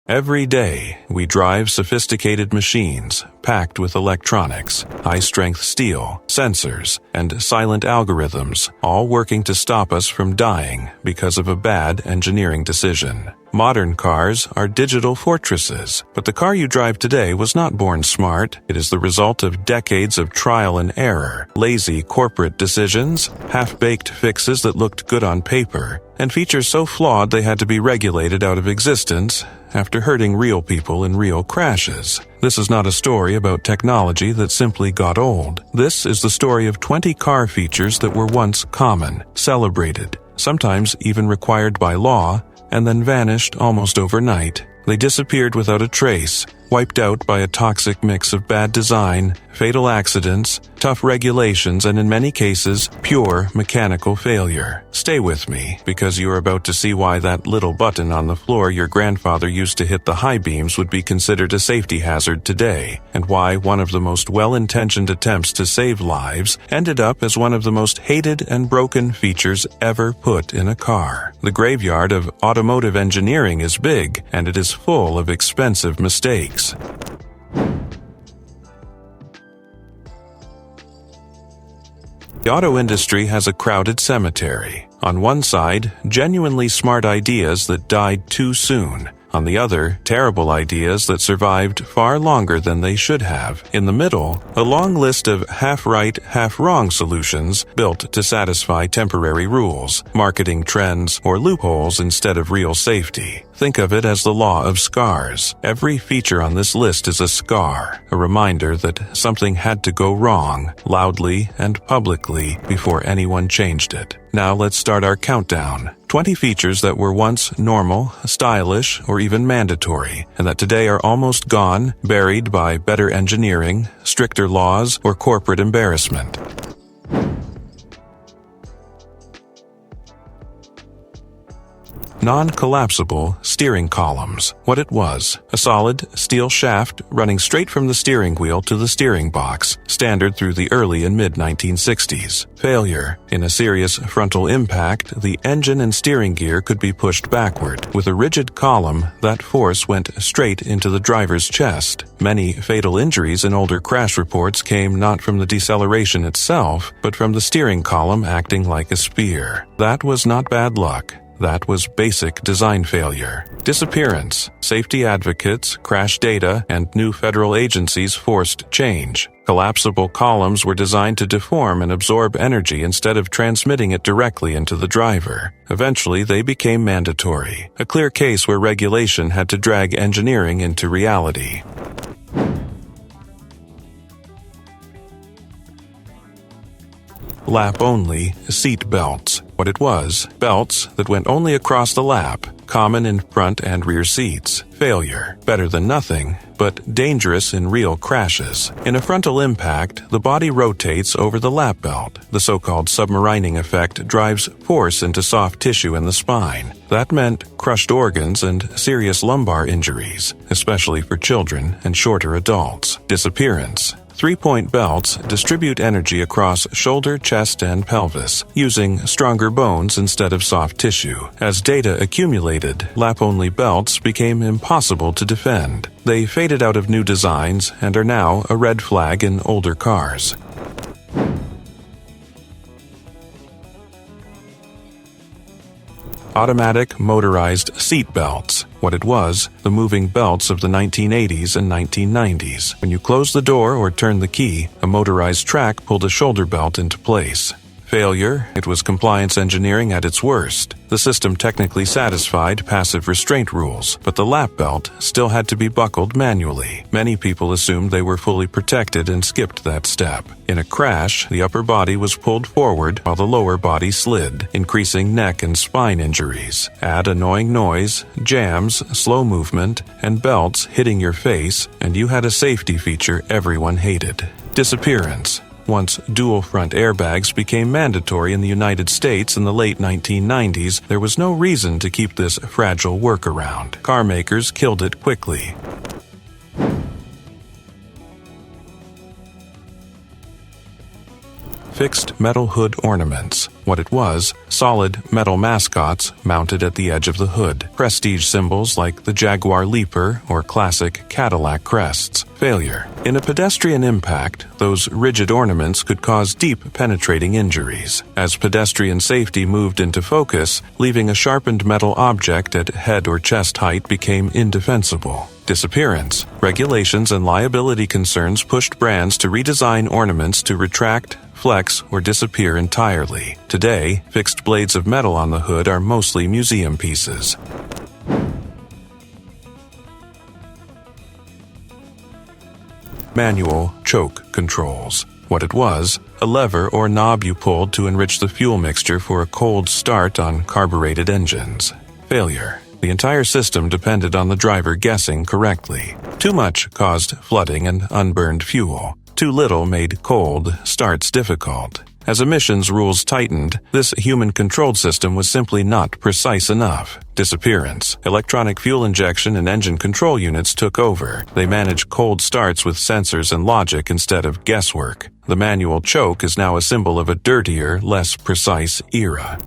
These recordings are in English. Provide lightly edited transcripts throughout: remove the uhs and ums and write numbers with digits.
Every day, we drive sophisticated machines packed with electronics, high-strength steel, sensors, and silent algorithms, all working to stop us from dying because of a bad engineering decision. Modern cars are digital fortresses, but the car you drive today was not born smart. It is the result of decades of trial and error, lazy corporate decisions, half-baked fixes that looked good on paper, and features so flawed they had to be regulated out of existence after hurting real people in real crashes. This is not a story about technology that simply got old. This is the story of 20 car features that were once common, celebrated, sometimes even required by law, and then vanished almost overnight. They disappeared without a trace, wiped out by a toxic mix of bad design, fatal accidents, tough regulations, and in many cases, pure mechanical failure. Stay with me, because you are about to see why that little button on the floor your grandfather used to hit the high beams would be considered a safety hazard today, and why one of the most well-intentioned attempts to save lives ended up as one of the most hated and broken features ever put in a car. The graveyard of automotive engineering is big, and it is full of expensive mistakes. The auto industry has a crowded cemetery. On one side, genuinely smart ideas that died too soon. On the other, terrible ideas that survived far longer than they should have. In the middle, a long list of half-right, half-wrong solutions built to satisfy temporary rules, marketing trends, or loopholes instead of real safety. Think of it as the law of scars. Every feature on this list is a scar, a reminder that something had to go wrong, loudly and publicly, before anyone changed it. Now let's start our countdown. 20 features that were once normal, stylish, or even mandatory, and that today are almost gone, buried by better engineering, stricter laws, or corporate embarrassment. Non-collapsible steering columns. What it was: a solid steel shaft running straight from the steering wheel to the steering box, standard through the early and mid-1960s. Failure: in a serious frontal impact, the engine and steering gear could be pushed backward. With a rigid column, that force went straight into the driver's chest. Many fatal injuries in older crash reports came not from the deceleration itself, but from the steering column acting like a spear. That was not bad luck. That was basic design failure. Disappearance. Safety advocates, crash data, and new federal agencies forced change. Collapsible columns were designed to deform and absorb energy instead of transmitting it directly into the driver. Eventually, they became mandatory. A clear case where regulation had to drag engineering into reality. Lap-only seat belts. What it was: belts that went only across the lap, common in front and rear seats. Failure: better than nothing, but dangerous in real crashes. In a frontal impact, the body rotates over the lap belt. The so-called submarining effect drives force into soft tissue in the spine. That meant crushed organs and serious lumbar injuries, especially for children and shorter adults. Disappearance: 3-point belts distribute energy across shoulder, chest, and pelvis, using stronger bones instead of soft tissue. As data accumulated, lap-only belts became impossible to defend. They faded out of new designs and are now a red flag in older cars. Automatic motorized seat belts. What it was: the moving belts of the 1980s and 1990s. When you closed the door or turned the key, a motorized track pulled a shoulder belt into place. Failure: it was compliance engineering at its worst. The system technically satisfied passive restraint rules, but the lap belt still had to be buckled manually. Many people assumed they were fully protected and skipped that step. In a crash, the upper body was pulled forward while the lower body slid, increasing neck and spine injuries. Add annoying noise, jams, slow movement, and belts hitting your face, and you had a safety feature everyone hated. Disappearance: once dual front airbags became mandatory in the United States in the late 1990s, there was no reason to keep this fragile workaround. Car makers killed it quickly. Fixed metal hood ornaments. What it was: solid metal mascots mounted at the edge of the hood. Prestige symbols like the Jaguar Leaper or classic Cadillac crests. Failure. In a pedestrian impact, those rigid ornaments could cause deep, penetrating injuries. As pedestrian safety moved into focus, leaving a sharpened metal object at head or chest height became indefensible. Disappearance. Regulations and liability concerns pushed brands to redesign ornaments to retract, flex, or disappear entirely. Today, fixed blades of metal on the hood are mostly museum pieces. Manual choke controls. What it was: a lever or knob you pulled to enrich the fuel mixture for a cold start on carbureted engines. Failure. The entire system depended on the driver guessing correctly. Too much caused flooding and unburned fuel. Too little made cold starts difficult. As emissions rules tightened, this human-controlled system was simply not precise enough. Disappearance. Electronic fuel injection and engine control units took over. They manage cold starts with sensors and logic instead of guesswork. The manual choke is now a symbol of a dirtier, less precise era.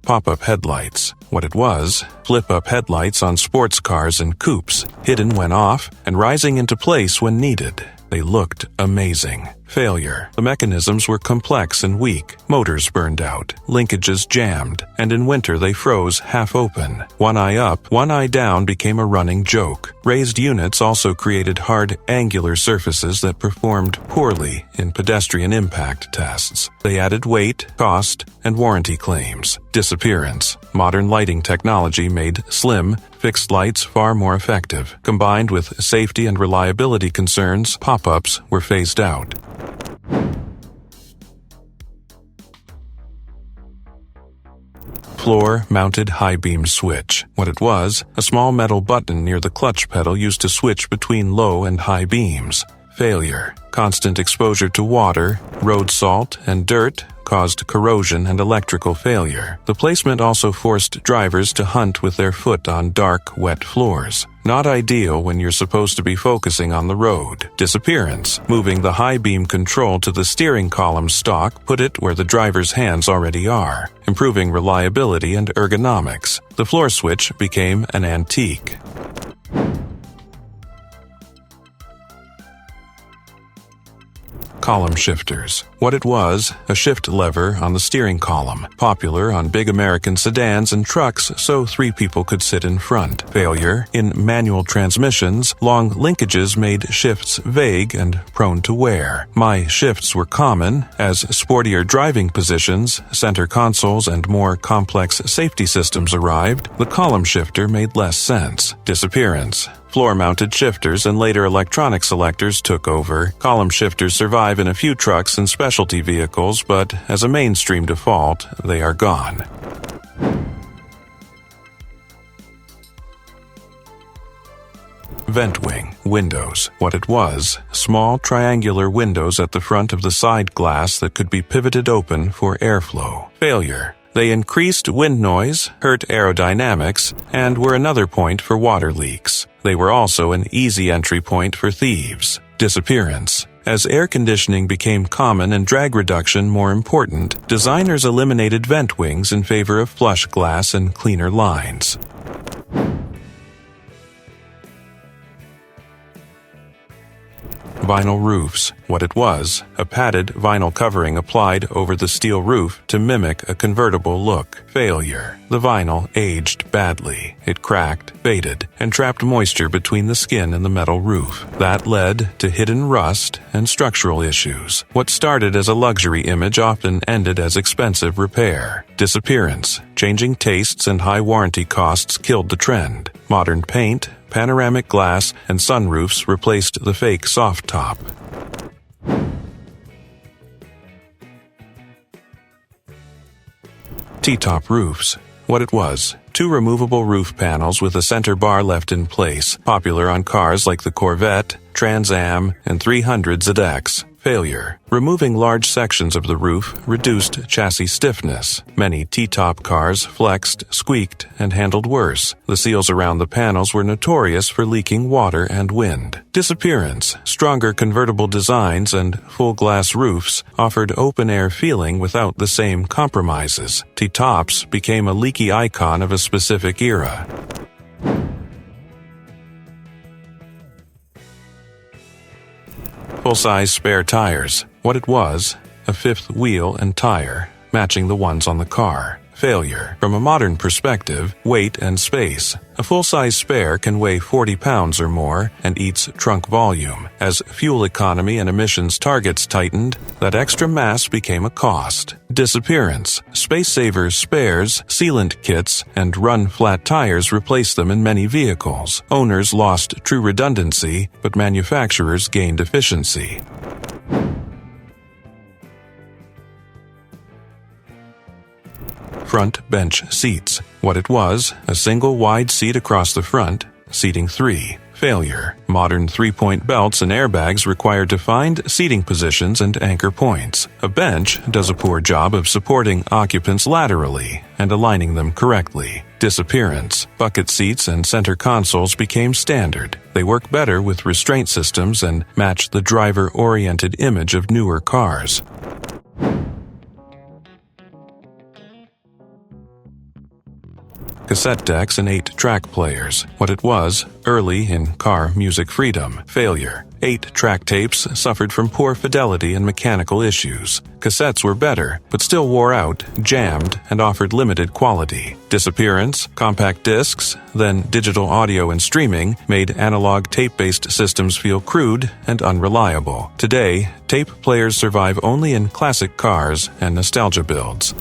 Pop-up headlights. What it was: flip-up headlights on sports cars and coupes, hidden when off and rising into place when needed. They looked amazing. Failure. The mechanisms were complex and weak. Motors burned out, linkages jammed, and in winter they froze half open. One eye up, one eye down became a running joke. Raised units also created hard, angular surfaces that performed poorly in pedestrian impact tests. They added weight, cost, and warranty claims. Disappearance. Modern lighting technology made slim, fixed lights far more effective. Combined with safety and reliability concerns, pop-ups were phased out. Floor-mounted high-beam switch. What it was: a small metal button near the clutch pedal used to switch between low and high beams. Failure. Constant exposure to water, road salt, and dirt caused corrosion and electrical failure. The placement also forced drivers to hunt with their foot on dark, wet floors. Not ideal when you're supposed to be focusing on the road. Disappearance. Moving the high beam control to the steering column stalk put it where the driver's hands already are, improving reliability and ergonomics. The floor switch became an antique. Column shifters. What it was: a shift lever on the steering column, popular on big American sedans and trucks so 3 people could sit in front. Failure. In manual transmissions, long linkages made shifts vague and prone to wear. My shifts were common. As sportier driving positions, center consoles, and more complex safety systems arrived, the column shifter made less sense. Disappearance. Floor-mounted shifters and later electronic selectors took over. Column shifters survive in a few trucks and specialty vehicles, but as a mainstream default, they are gone. Vent wing. Windows. What it was: small triangular windows at the front of the side glass that could be pivoted open for airflow. Failure. They increased wind noise, hurt aerodynamics, and were another point for water leaks. They were also an easy entry point for thieves. Disappearance. As air conditioning became common and drag reduction more important, designers eliminated vent wings in favor of flush glass and cleaner lines. Vinyl roofs. What it was: a padded vinyl covering applied over the steel roof to mimic a convertible look. Failure. The vinyl aged badly. It cracked, faded, and trapped moisture between the skin and the metal roof. That led to hidden rust and structural issues. What started as a luxury image often ended as expensive repair. Disappearance. Changing tastes and high warranty costs killed the trend. Modern paint, panoramic glass, and sunroofs replaced the fake soft top. T-top roofs. What it was: 2 removable roof panels with a center bar left in place, popular on cars like the Corvette, Trans Am, and 300 ZX. Failure. Removing large sections of the roof reduced chassis stiffness. Many T-top cars flexed, squeaked, and handled worse. The seals around the panels were notorious for leaking water and wind. Disappearance. Stronger convertible designs and full-glass roofs offered open-air feeling without the same compromises. T-tops became a leaky icon of a specific era. Full-size spare tires. What it was, a fifth wheel and tire, matching the ones on the car. Failure. From a modern perspective, weight and space. A full-size spare can weigh 40 pounds or more and eats trunk volume. As fuel economy and emissions targets tightened, that extra mass became a cost. Disappearance. Space-saver spares, sealant kits, and run-flat tires replaced them in many vehicles. Owners lost true redundancy, but manufacturers gained efficiency. Front bench seats. What it was, a single wide seat across the front, seating 3. Failure. Modern 3-point belts and airbags require defined seating positions and anchor points. A bench does a poor job of supporting occupants laterally and aligning them correctly. Disappearance. Bucket seats and center consoles became standard. They work better with restraint systems and match the driver-oriented image of newer cars. Cassette decks and 8-track players. What it was, early in car music freedom. Failure. 8-track tapes suffered from poor fidelity and mechanical issues. Cassettes were better, but still wore out, jammed, and offered limited quality. Disappearance, compact discs, then digital audio and streaming made analog tape-based systems feel crude and unreliable. Today, tape players survive only in classic cars and nostalgia builds.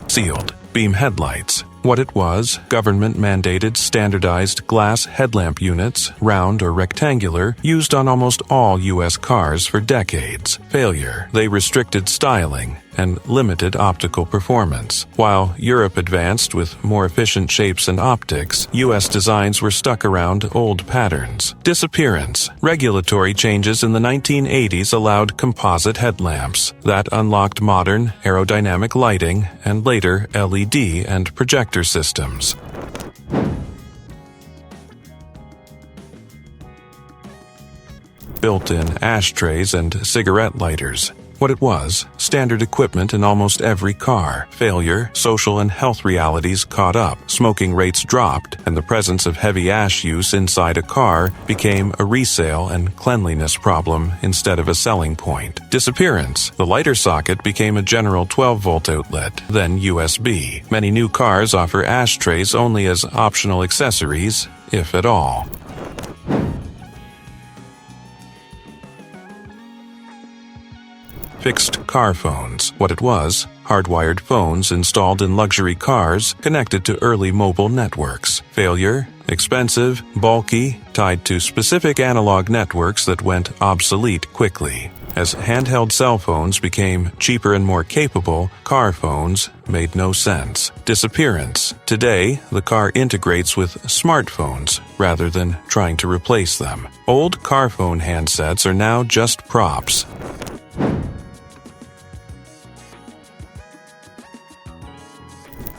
Sealed. Beam headlights. What it was, government-mandated standardized glass headlamp units, round or rectangular, used on almost all U.S. cars for decades. Failure. They restricted styling and limited optical performance. While Europe advanced with more efficient shapes and optics, U.S. designs were stuck around old patterns. Disappearance. Regulatory changes in the 1980s allowed composite headlamps. That unlocked modern, aerodynamic lighting and later LED and projector systems. Built-in ashtrays and cigarette lighters. What it was, standard equipment in almost every car. Failure, social and health realities caught up. Smoking rates dropped, and the presence of heavy ash use inside a car became a resale and cleanliness problem instead of a selling point. Disappearance. The lighter socket became a general 12-volt outlet, then USB. Many new cars offer ashtrays only as optional accessories, if at all. Fixed car phones. What it was, hardwired phones installed in luxury cars connected to early mobile networks. Failure, expensive, bulky, tied to specific analog networks that went obsolete quickly. As handheld cell phones became cheaper and more capable, car phones made no sense. Disappearance. Today, the car integrates with smartphones rather than trying to replace them. Old car phone handsets are now just props.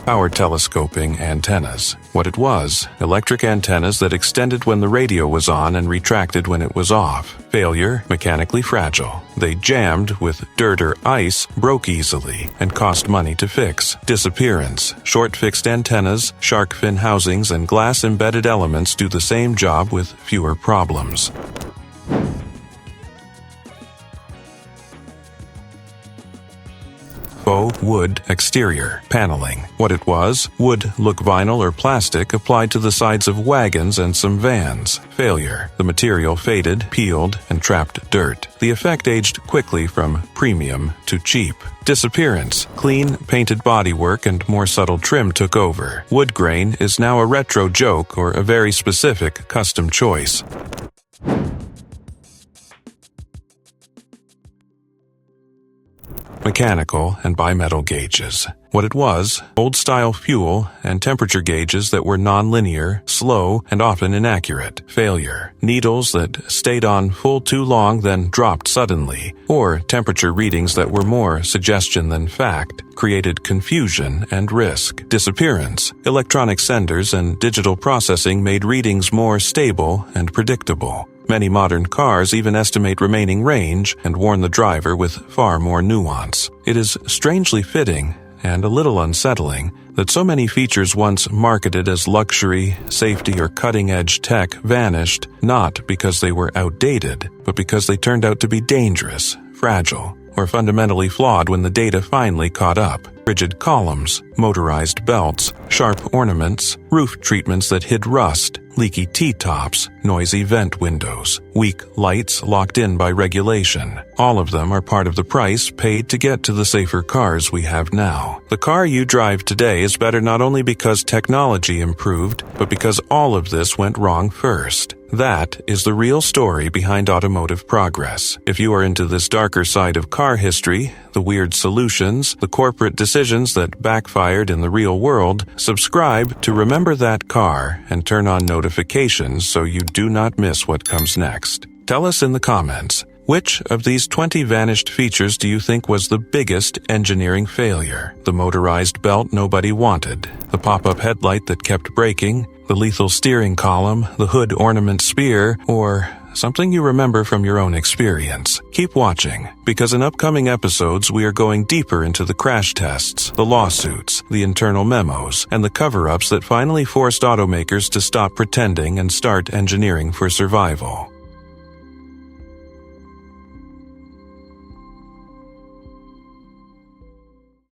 Power telescoping antennas. What it was, electric antennas that extended when the radio was on and retracted when it was off. Failure, mechanically fragile. They jammed with dirt or ice, broke easily, and cost money to fix. Disappearance. Short fixed antennas, shark fin housings, and glass-embedded elements do the same job with fewer problems. Faux wood exterior paneling. What it was, wood look vinyl or plastic applied to the sides of wagons and some vans. Failure. The material faded, peeled, and trapped dirt. The effect aged quickly from premium to cheap. Disappearance. Clean, painted bodywork and more subtle trim took over. Wood grain is now a retro joke or a very specific custom choice. mechanical, and bimetal gauges. What it was, old-style fuel and temperature gauges that were non-linear, slow, and often inaccurate. Failure. Needles that stayed on full too long then dropped suddenly, or temperature readings that were more suggestion than fact, created confusion and risk. Disappearance. Electronic senders and digital processing made readings more stable and predictable. Many modern cars even estimate remaining range and warn the driver with far more nuance. It is strangely fitting and a little unsettling that so many features once marketed as luxury, safety, or cutting-edge tech vanished, not because they were outdated, but because they turned out to be dangerous, fragile, or fundamentally flawed when the data finally caught up. Rigid columns, motorized belts, sharp ornaments, roof treatments that hid rust, leaky T-tops, noisy vent windows, weak lights locked in by regulation. All of them are part of the price paid to get to the safer cars we have now. The car you drive today is better not only because technology improved, but because all of this went wrong first. That is the real story behind automotive progress. If you are into this darker side of car history, the weird solutions, the corporate decisions that backfired in the real world, subscribe to Remember That Car and turn on notifications so you do not miss what comes next. Tell us in the comments, which of these 20 vanished features do you think was the biggest engineering failure? The motorized belt nobody wanted, the pop-up headlight that kept breaking, the lethal steering column, the hood ornament spear, or something you remember from your own experience. Keep watching, because in upcoming episodes we are going deeper into the crash tests, the lawsuits, the internal memos, and the cover-ups that finally forced automakers to stop pretending and start engineering for survival.